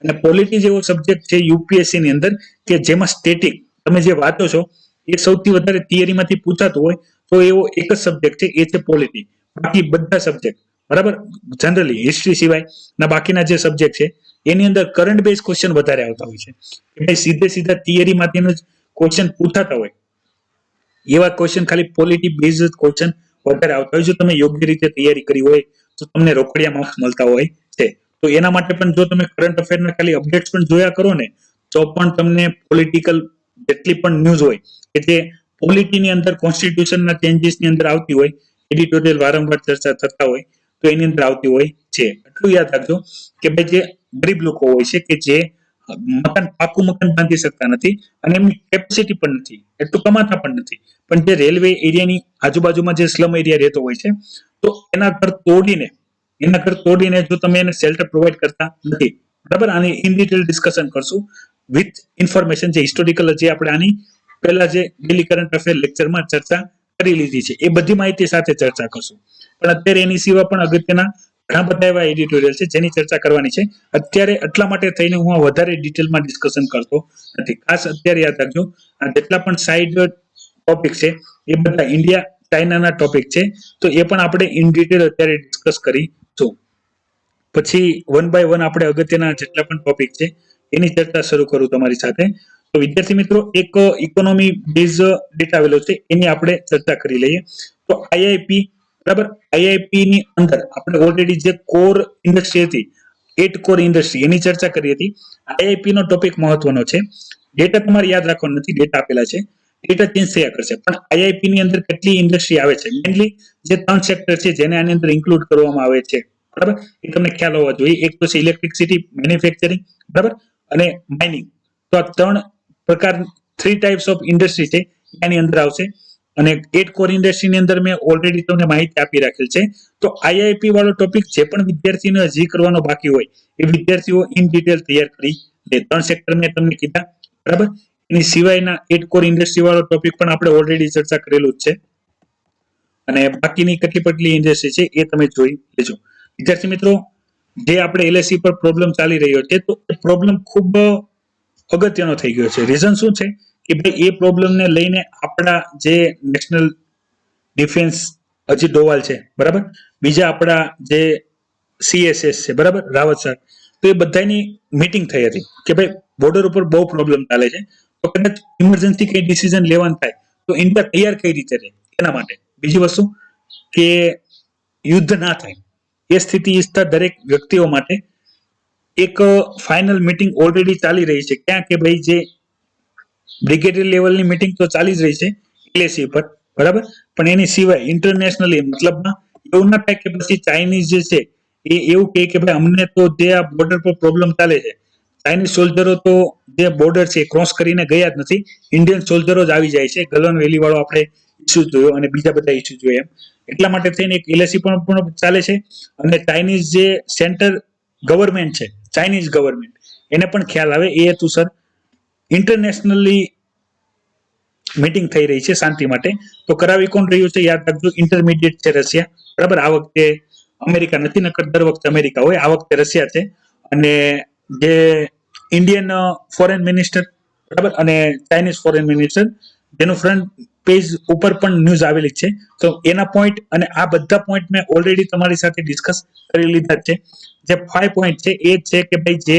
અને પોલિટી જેવો સબ્જેક્ટ છે યુપીએસસી ની અંદર કે જેમાં સ્ટેટિક તમે જે વાંચો છો એ સૌથી વધારે થિયરીમાંથી પૂછાતું હોય તો એવો એક જ સબ્જેક્ટ છે, એ છે પોલિટી. બાકી બધા સબ્જેક્ટ, બરાબર, જનરલી હિસ્ટ્રી સિવાય ના બાકીના જે સબ્જેક્ટ છે એની અંદર કરંટ બેઝ ક્વેશ્ચન વધારે આવતા હોય છે. એટલે સીધા થિયરીમાંથી જ ક્વેશ્ચન પૂછાતા હોય, એવા ક્વેશ્ચન ખાલી પોલિટી બેઝ ક્વેશ્ચન વધારે આવતા હોય. જો તમે યોગ્ય રીતે તૈયારી કરી હોય તો તમને રોકડિયા માર્ક્સ મળતા હોય છે. તો એના માટે પણ જો તમે કરંટ અફેરના ખાલી અપડેટ્સ પણ જોયા કરો ને, તો પણ તમને પોલિટિકલ જેટલી પણ ન્યૂઝ હોય કે જે પોલિટીની અંદર કોન્સ્ટિટ્યુશનના ચેન્જીસની અંદર આવતી હોય, એડિટોરિયલ વારંવાર ચર્ચા થતા હોય તો એની અંદર આવતી હોય છે. એટલું યાદ રાખજો કે ભાઈ જે ગરીબ લોકો હોય છે કે જે પાકું મકાન બાંધી શકતા નથી અને એમની કેપેસિટી પણ નથી, એટલું કમાતા પણ નથી, પણ જે રેલવે એરિયાની આજુબાજુમાં જે સ્લમ એરિયા રહેતો હોય છે તો એના ઘર તોડીને જો તમે એને શેલ્ટર પ્રોવાઈડ કરતા નથી, બરાબર. આની ઇન ડિટેલ ડિસ્કશન કરશું વિથ ઇન્ફોર્મેશન, જે હિસ્ટોરિકલ જે આપણે આની પહેલા જે ડેલી કરંટ અફેર લેક્ચરમાં ચર્ચા કરી લીધી છે એ બધી માહિતી સાથે ચર્ચા કરશું. પણ અત્યારે એની સિવાય પણ અગત્યના ઘણા બધા એવા એડિટોરિયલ છે જેની ચર્ચા કરવાની છે. અત્યારે એટલા માટે થઈને હું વધારે ડિટેલમાં ડિસ્કશન કરતો નથી. ખાસ અત્યારે યાદ રાખજો, આ જેટલા પણ સાઇડ ટોપિક છે એ બધા ઇન્ડિયા ચાઇનાના ટોપિક છે, તો એ પણ આપણે ઇન ડિટેલ અત્યારે ડિસ્કસ કરીશું. પછી વન બાય વન આપણે અગત્યના જેટલા પણ ટોપિક છે એની ચર્ચા શરૂ કરું તમારી સાથે. તો વિદ્યાર્થી મિત્રો, એક ઇકોનોમી બેઝ ડેટા આવેલો છે એની આપણે ચર્ચા કરી લઈએ. તો આઈઆઈપી, બરાબર, આઈઆઈપી ની અંદર આપણે ઓલરેડી જે કોર ઇન્ડસ્ટ્રી હતી, 8 કોર ઇન્ડસ્ટ્રી, એની ચર્ચા કરી હતી. આઈઆઈપી નો ટોપિક મહત્વનો છે. ડેટા તમારે યાદ રાખવાનો નથી, ડેટા આપેલા છે, ડેટા ચેન્જ થયા કરશે, પણ આઈઆઈપી ની અંદર કેટલી ઇન્ડસ્ટ્રી આવે છે, મેઇનલી જે 3 સેક્ટર છે જેને આની અંદર ઇન્ક્લુડ કરવામાં આવે છે, બરાબર, એ તમને ખ્યાલ હોવા જોઈએ. એક તો છે ઇલેક્ટ્રિસિટી, મેન્યુફેક્ચરિંગ, બરાબર, અને માઇનિંગ. તો આ 3 ટાઈપ્સ ઓફ ઇન્ડસ્ટ્રી છે એની અંદર આવશે. અને 8 કોર ઇન્ડસ્ટ્રીની અંદર મેં ઓલરેડી તમને માહિતી આપી રાખેલ છે. તો આઈઆઈપી વાળો ટોપિક જે પણ વિદ્યાર્થીને હજી કરવાનો બાકી હોય એ વિદ્યાર્થીઓ ઇન ડિટેલ તૈયાર કરી દે. 3 સેક્ટર મેં તમને કીધા, બરાબર. એની સિવાયના 8 કોર ઇન્ડસ્ટ્રી વાળો ટોપિક પણ આપણે ઓલરેડી ચર્ચા કરેલું જ છે. અને બાકીની કેટલી ઇન્ડસ્ટ્રી છે એ તમે જોઈ લેજો. વિદ્યાર્થી મિત્રો, જે આપણે એલએસસી પર પ્રોબ્લેમ ચાલી રહ્યો છે તો એ પ્રોબ્લેમ ખૂબ અગત્યનો થઈ ગયો છે. રીઝન શું છે કે ભાઈ એ પ્રોબ્લેમને લઈને આપણા જે નેશનલ ડિફેન્સ અજીત ડોવાલ છે, બરાબર, બીજા આપણા જે સીએસએસ છે, બરાબર, રાવત સર, તો એ બધાની મીટિંગ થઈ હતી કે ભાઈ બોર્ડર ઉપર બહુ પ્રોબ્લેમ ચાલે છે, તો કદાચ ઇમરજન્સી કઈ ડિસિઝન લેવાનું થાય તો ઇન્ડિયા તૈયાર કઈ રીતે રહે એના માટે. બીજી વસ્તુ કે યુદ્ધ ના થાય એ સ્થિતિ ઈચ્છતા દરેક વ્યક્તિઓ માટે એક ફાઇનલ મીટિંગ ઓલરેડી ચાલી રહી છે. ક્યાં કે ભાઈ જે બ્રિગેડિયર લેવલની મીટિંગ તો ચાલી જ રહી છે એલએસી પર, બરાબર, પણ એની સિવાય ઇન્ટરનેશનલી, મતલબમાં એવું ના થાય કે પછી ચાઇનીઝ જે છે એ એવું કહે કે ભાઈ અમને તો જે આ બોર્ડર પર પ્રોબ્લેમ ચાલે છે, ચાઇનીઝ સોલ્જરો તો જે બોર્ડર છે ક્રોસ કરીને ગયા જ નથી, ઇન્ડિયન સોલ્જરો જ આવી જાય છે. ગલવાન વેલી વાળો આપણે ઇસ્યુ જોયો અને બીજા બધા ઇસ્યુ જોયા. એટલા માટે થઈને એક એલએસી પણ ચાલે છે. અને ચાઇનીઝ જે સેન્ટર ગવર્મેન્ટ છે, ચાઇનીઝ ગવર્મેન્ટ, એને પણ ખ્યાલ આવે એ હેતુસર ઇન્ટરનેશનલી મીટિંગ થઈ રહી છે શાંતિ માટે. તો કરાવી કોણ રહ્યું છે યાદ રાખજો, ઇન્ટરમીડિયેટ છે રશિયા, બરાબર. આ વખતે અમેરિકા નથી, નકર દર વખતે અમેરિકા હોય, આ વખતે રશિયા છે. અને જે ઇન્ડિયન ફોરેન મિનિસ્ટર, બરાબર, અને ચાઇનીઝ ફોરેન મિનિસ્ટર, જેનું ફ્રન્ટ પેજ ઉપર પણ ન્યૂઝ આવેલી છે. તો એના પોઈન્ટ અને આ બધા પોઈન્ટ મેં ઓલરેડી તમારી સાથે ડિસ્કસ કરી લીધા છે. જે 5 પોઈન્ટ છે એ છે કે ભાઈ જે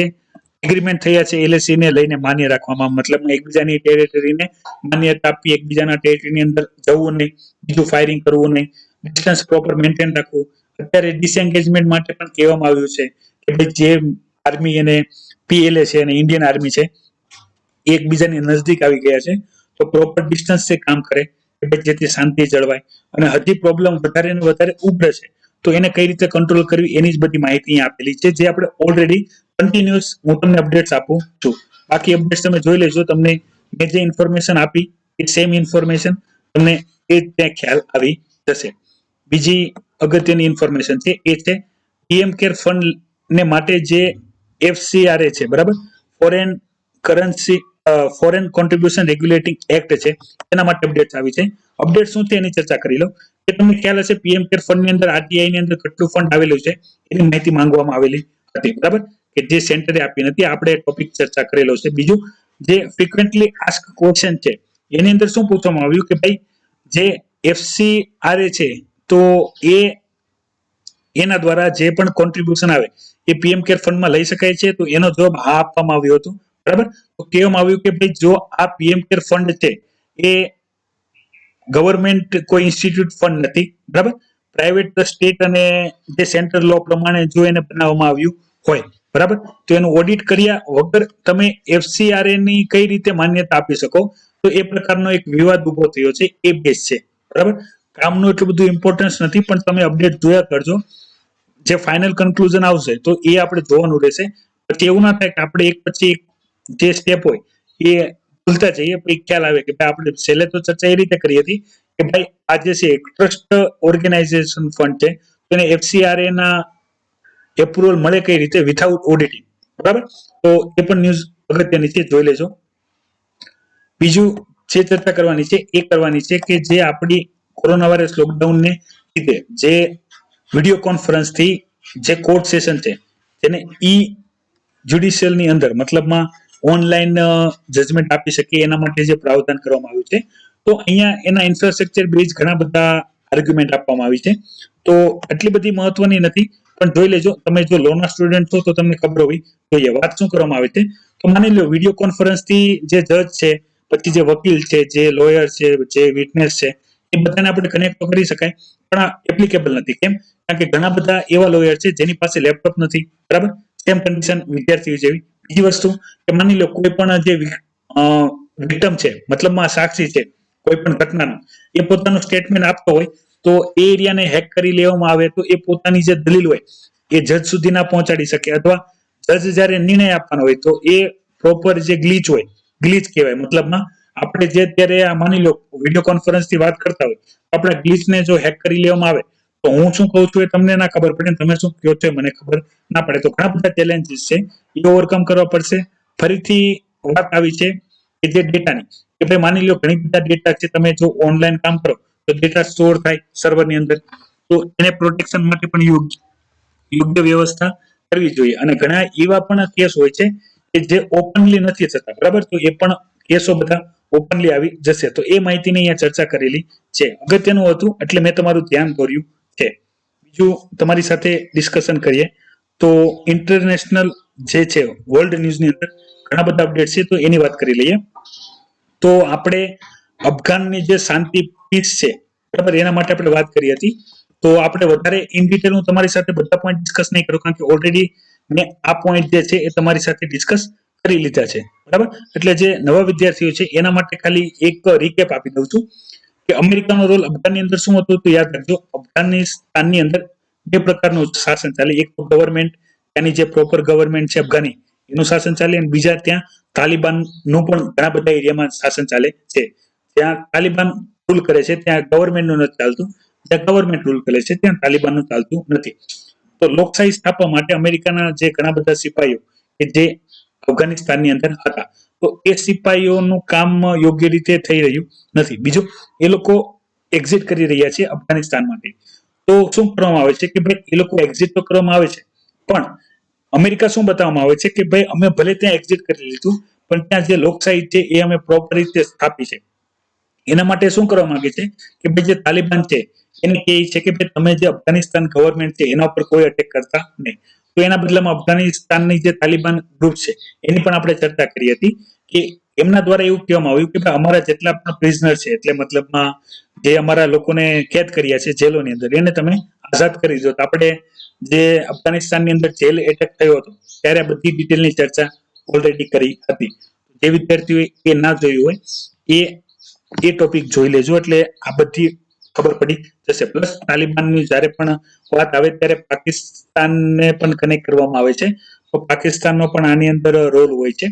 એગ્રીમેન્ટ થયા છે એલએસસી ને લઈને માન્ય રાખવામાં, મતલબ એકબીજાની ટેરિટરીને માન્યતા આપી, એકબીજાના ટેરિટરીની અંદર જવું નહીં, બીજું ફાયરિંગ કરવું નહીં, ડિસ્ટન્સ પ્રોપર મેન્ટેન રાખવું. અત્યારે ડિસએન્ગેજમેન્ટ માટે પણ કહેવામાં આવ્યું છે કે ભાઈ જે આર્મી અને પીએલએ છે અને ઇન્ડિયન આર્મી છે એકબીજાની નજદીક આવી ગયા છે તો પ્રોપર ડિસ્ટન્સ થી કામ કરે કે ભાઈ જેથી શાંતિ જળવાય. અને હજી પ્રોબ્લેમ વધારે ને વધારે ઉભરે છે તો એને કઈ રીતે કંટ્રોલ કરવી એની જ બધી માહિતી આપેલી છે, જે આપણે ઓલરેડી કન્ટિન્યુઅસ હું તમને અપડેટ્સ આપું છું. બાકી અપડેટ્સ તમે જોઈ લેજો, તમને મેં જે ઇન્ફોર્મેશન આપી એ સેમ ઇન્ફોર્મેશન તમને એ ત્યાં ખ્યાલ આવી જશે. બીજી અગત્યની ઇન્ફોર્મેશન છે એ છે પીએમ કેર ફંડ ને માટે જે એફસીઆરએ છે, બરાબર, foreign currency foreign contribution regulating act છે, એના માટે અપડેટ્સ આવી છે. અપડેટ શું છે એની ચર્ચા કરી લો. કે તમને ખ્યાલ હશે પીએમ કેર ફંડ ની અંદર આરટીઆઈ ની અંદર કેટલું ફંડ આવેલું છે એની માહિતી માંગવામાં આવેલી હતી, બરાબર, કે જે સેન્ટરે આપી નથી. આપણે ટોપિક ચર્ચા કરેલો છે. બીજું જે ફ્રીક્વન્ટલી આસ્ક ક્વેશ્ચન છે એની અંદર શું પૂછવામાં આવ્યું કે ભાઈ જે એફસીઆરએ છે તો એના દ્વારા જે પણ કોન્ટ્રીબ્યુશન આવે એ પીએમ કેર ફંડમાં લઈ શકાય છે, તો એનો જવાબ હા આપવામાં આવ્યો હતો, બરાબર. તો કહેવામાં આવ્યું કે ભાઈ જો આ પીએમ કેર ફંડ છે એ ગવર્મેન્ટ કોઈ ઇન્સ્ટિટ્યૂટ ફંડ નથી, બરાબર, પ્રાઇવેટ સ્ટેટ અને જે સેન્ટ્રલ લો પ્રમાણે જો એને બનાવવામાં આવ્યું હોય, બરાબર, તો એનું ઓડિટ કર્યા વગર તમે એફસીઆરએ ની કઈ રીતે માન્યતા આપી શકો તો એ પ્રકારનો એક વિવાદ ઉભો થયો છે, એ બેઝ છે. બરાબર, કામનું એટલું બધું ઇમ્પોર્ટન્સ નથી, પણ તમે અપડેટ જોયા કરજો. જે ફાઇનલ કન્ક્લુઝન આવશે તો એ આપણે જોવાનું રહેશે. પછી એવું ના થાય કે આપણે એક પછી એક જે સ્ટેપ હોય એ ભૂલતા જઈએ, પછી ખ્યાલ આવે કે ભાઈ આપણે છેલ્લે તો ચર્ચા એ રીતે કરી હતી કે ભાઈ આ જે છે ટ્રસ્ટ ઓર્ગેનાઇઝેશન ફંડ છે, તો એને FCRA ના એપ્રુવલ મળે કઈ રીતે વિથઆઉટ ઓડિટિંગ. બરાબર, તો એ પણ ન્યૂઝ અગત્યની છે, જોઈ લેજો. બીજું જે ચર્ચા કરવાની છે એ કરવાની છે કે જે આપણી કોરોના વાયરસ લોકડાઉનને લીધે જે વિડીયો કોન્ફરન્સથી જે કોર્ટ સેશન છે જેને જ્યુડિશિયલની અંદર મતલબમાં ઓનલાઈન જજમેન્ટ આપી શકીએ એના માટે જે પ્રાવધાન કરવામાં આવ્યું છે, તો અહીંયા એના ઇન્ફ્રાસ્ટ્રક્ચર બેઝ ઘણા બધા આર્ગ્યુમેન્ટ આપવામાં આવી છે. તો એટલી બધી મહત્વની નથી, પણ જોઈ લેજો. તમે જો લોના સ્ટુડન્ટ છો તો તમને ખબર હોવી જોઈએ. વાત શું કરવામાં આવે છે, તો માની લો વિડીયો કોન્ફરન્સથી જે જજ છે, પછી જે વકીલ છે, જે લોયર છે, જે વિટનેસ છે, એ બધાને આપણે કનેક્ટ તો કરી શકાય, પણ આ એપ્લિકેબલ નથી. કેમ? કારણ કે ઘણા બધા એવા લોયર છે જેની પાસે લેપટોપ નથી. બરાબર, સેમ કન્ડિશન વિદ્યાર્થીઓ જેવી. બીજી વસ્તુ કે માની લો કોઈ પણ જે વિક્ટમ છે, મતલબમાં સાક્ષી છે કોઈ પણ ઘટનાનો, એ પોતાનું સ્ટેટમેન્ટ આપતો હોય તો એ એરિયાને હેક કરી લેવામાં આવે તો એ પોતાની જે દલીલ હોય એ જજ સુધી ના પહોંચાડી શકે, અથવા જજ જ્યારે નિર્ણય આપવાનો હોય તો એ પ્રોપર જે ગ્લિચ હોય, ગ્લિચ કહેવાય. મતલબમાં આપણે જે અત્યારે આ માની લો વિડીયો કોન્ફરન્સથી વાત કરતા હોય, આપણા ગ્લિચને જો હેક કરી લેવામાં આવે તો હું શું કહું છું એ તમને ના ખબર પડે, તમે શું કહો છો મને ખબર ના પડે. તો ઘણા બધા ચેલેન્જીસ છે, એ ઓવરકમ કરવા પડશે. ફરીથી વાત આવી છે કે જે ડેટાની, કે ભાઈ માની લો ઘણી બધા ડેટા છે, તમે જો ઓનલાઈન કામ કરો તો ડેટા સ્ટોર થાય સર્વરની અંદર, તો એને પ્રોટેક્શન માટે પણ યોગ્ય વ્યવસ્થા કરવી જોઈએ. અને ઘણા એવા પણ કેસ હોય છે કે જે ઓપનલી નથી થતા. બરાબર, તો એ પણ કેસો બધા ઓપનલી આવી જશે. તો એ માહિતીની અહીંયા ચર્ચા કરેલી છે, અગત્યનું હતું એટલે મેં તમારું ધ્યાન દોર્યું છે. બીજું તમારી સાથે ડિસ્કશન કરીએ તો ઇન્ટરનેશનલ જે છે વર્લ્ડ ન્યૂઝની અંદર ઘણા બધા અપડેટ છે, તો એની વાત કરી લઈએ. તો આપણે અફઘાનની જે શાંતિ પીસ છે, બરાબર, એના માટે આપણે વાત કરી હતી. તો આપણે વધારે ઇન ડિટેલ હું તમારી સાથે બધા પોઈન્ટ ડિસ્કસ નહીં કરું, કારણ કે ઓલરેડી મેં આ પોઈન્ટ જે છે એ તમારી સાથે ડિસ્કસ કરી લીધા છે. બરાબર, એટલે જે નવા વિદ્યાર્થીઓ છે એના માટે ખાલી એક રીકેપ આપી દઉં છું કે અમેરિકાનો રોલ અફઘાનની અંદર શું હતો, તો યાદ રાખજો. અફઘાનિસ્તાનની અંદર બે પ્રકારનું શાસન ચાલે. એક તો ગવર્મેન્ટ, ત્યાંની જે પ્રોપર ગવર્મેન્ટ છે અફઘાની, એનું શાસન ચાલે, અને બીજા ત્યાં તાલિબાનનું પણ ઘણા બધા એરિયામાં શાસન ચાલે છે. જ્યાં તાલિબાન રૂલ કરે છે ત્યાં ગવર્મેન્ટનું નથી ચાલતું, જ્યાં ગવર્મેન્ટ રૂલ કરે છે ત્યાં તાલિબાનનું ચાલતું નથી. તો લોકશાહી સ્થાપવા માટે અમેરિકાના જે ઘણા બધા સિપાહીઓ કે જે અફઘાનિસ્તાનની અંદર હતા, તો એ સિપાહીઓનું કામ યોગ્ય રીતે થઈ રહ્યું નથી. બીજું, એ લોકો એક્ઝિટ કરી રહ્યા છે અફઘાનિસ્તાનમાંથી. તો શું કરવામાં આવે છે કે ભાઈ એ લોકો એક્ઝિટ તો કરવામાં આવે છે, પણ અમેરિકા શું બતાવવામાં આવે છે કે ભાઈ અમે ભલે ત્યાં એક્ઝિટ કરી લીધું, પણ ત્યાં જે લોકશાહી છે એ અમે પ્રોપર રીતે સ્થાપી છે. એના માટે શું કરવા માંગે છે કે ભાઈ જે તાલિબાન છે એને કહે છે કે ભાઈ તમે જે અફઘાનિસ્તાન ગવર્મેન્ટ છે એના ઉપર કોઈ અટેક કરતા નહીં. તો એના બદલામાં અફઘાનિસ્તાનની જે તાલિબાન ગ્રુપ છે એની પણ આપણે ચર્ચા કરી હતી કે એમના દ્વારા એવું કહેવામાં આવ્યું કે ભાઈ અમારા જેટલા પણ પ્રિઝનર છે, એટલે મતલબમાં જે અમારા લોકોને કેદ કર્યા છે જેલોની અંદર, એને તમે આઝાદ કરી દો. તો આપણે જે અફઘાનિસ્તાનની અંદર જેલ એટેક થયો હતો ત્યારે આ બધી ડિટેલની ચર્ચા ઓલરેડી કરી હતી. જે વિદ્યાર્થીઓએ એ ના જોયું હોય એ ટોપિક જોઈ લેજો, એટલે આ બધી ખબર પડી જશે. પ્લસ તાલિબાનની જ્યારે પણ વાત આવે ત્યારે પાકિસ્તાનને પણ કનેક્ટ કરવામાં આવે છે, તો પાકિસ્તાનનો પણ આની અંદર રોલ હોય છે.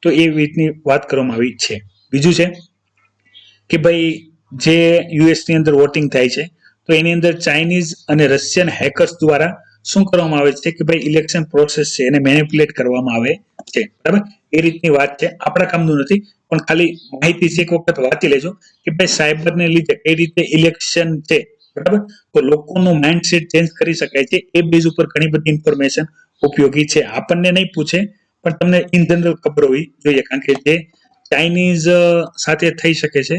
તો એ રીતની વાત કરવામાં આવી છે. બીજું છે કે ભાઈ જે યુએસની અંદર વોટિંગ થાય છે, તો એની અંદર ચાઇનીઝ અને રશિયન હેકર્સ દ્વારા શું કરવામાં આવે છે કે ભાઈ ઇલેક્શન પ્રોસેસ છે એને મેનિપ્યુલેટ કરવામાં આવે છે. બરાબર, એ રીતની વાત છે, આપણા કામનું નથી, પણ ખાલી માહિતી છે, એક વખત વાંચી લેજો કે ભાઈ સાયબરને લીધે કઈ રીતે ઇલેક્શન છે, બરાબર, તો લોકોનું માઇન્ડસેટ ચેન્જ કરી શકાય છે. એ બેઝ ઉપર ઘણી બધી ઇન્ફોર્મેશન ઉપયોગી છે. આપણને નહીં પૂછે પણ તમને ઇન જનરલ ખબર હોવી જોઈએ, કારણ કે જે ચાઇનીઝ સાથે થઈ શકે છે,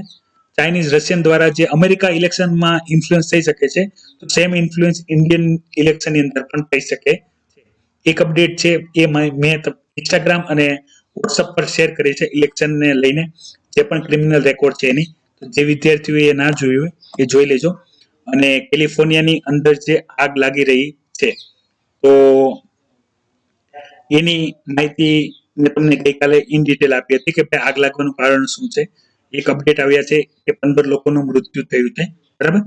ચાઇનીઝ રશિયન દ્વારા જે અમેરિકા ઇલેક્શનમાં ઇન્ફ્લુઅન્સ થઈ શકે છે, તો સેમ ઇન્ફ્લુઅન્સ ઇન્ડિયન ઇલેક્શનની અંદર પણ થઈ શકે છે. એક અપડેટ છે એ મેં ઇન્સ્ટાગ્રામ અને વોટ્સઅપ પર શેર કરી છે ઇલેક્શનને લઈને, જે પણ ક્રિમિનલ રેકોર્ડ છે એની. તો જે વિદ્યાર્થીઓએ ના જોયું હોય એ જોઈ લેજો. અને કેલિફોર્નિયાની અંદર જે આગ લાગી રહી છે, તો એની માહિતી મેં તમને ગઈકાલે ઇન ડિટેલ આપી હતી કે ભાઈ આગ લાગવાનું કારણ શું છે. એક અપડેટ આવ્યા છે કે 15 લોકોનું મૃત્યુ થયું છે, બરાબર.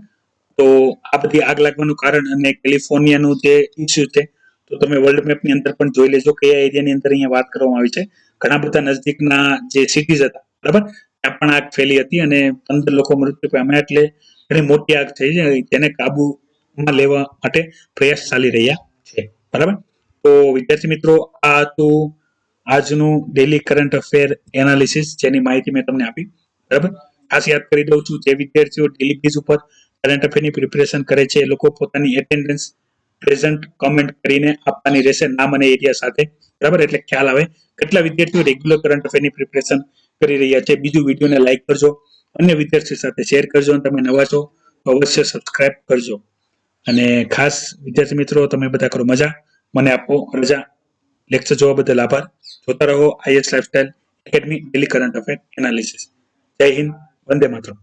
તો આ બધી આગ લાગવાનું કારણ અને કેલિફોર્નિયાનું જે ઇસ્યુ છે, તો તમે વર્લ્ડ મેપની અંદર પણ જોઈ લેજો કયા એરિયાની અંદર અહીંયા વાત કરવામાં આવી છે. ઘણા બધા નજદીકના જે સિટીઝ હતા, બરાબર, ત્યાં પણ આગ ફેલી હતી અને 15 લોકો મૃત્યુ પામ્યા. એટલે ઘણી મોટી આગ થઈ છે, તેને કાબુમાં લેવા માટે પ્રયાસ ચાલી રહ્યા છે, બરાબર. તો વિદ્યાર્થી મિત્રો, આ હતું આજનું ડેલી કરંટ અફેર એનાલિસિસ, જેની માહિતી મેં તમને આપી, બરાબર. ખાસ યાદ કરી દઉં છું, જે વિદ્યાર્થીઓ ડેલી બેઝ ઉપર કરંટ અફેરની પ્રિપરેશન કરે છે, એ લોકો પોતાની એટેન્ડન્સ પ્રેઝન્ટ કમેન્ટ કરીને આપવાની રહેશે, નામ અને એરિયા સાથે, બરાબર. એટલે ખ્યાલ આવે કેટલા વિદ્યાર્થીઓ રેગ્યુલર કરંટ અફેરની પ્રિપરેશન કરી રહ્યા છે. બીજું, વિડીયોને લાઈક કરજો, અન્ય વિદ્યાર્થીઓ સાથે શેર કરજો, અને તમે નવા છો તો અવશ્ય સબસ્ક્રાઇબ કરજો. અને ખાસ વિદ્યાર્થી મિત્રો, તમે બધા કરો મજા, મને આપો રજા. લેક્ચર જોવા બદલ આભાર. જોતા રહો IS lifestyle academy daily current affair analysis. જય હિન્દ, વંદે માતરમ.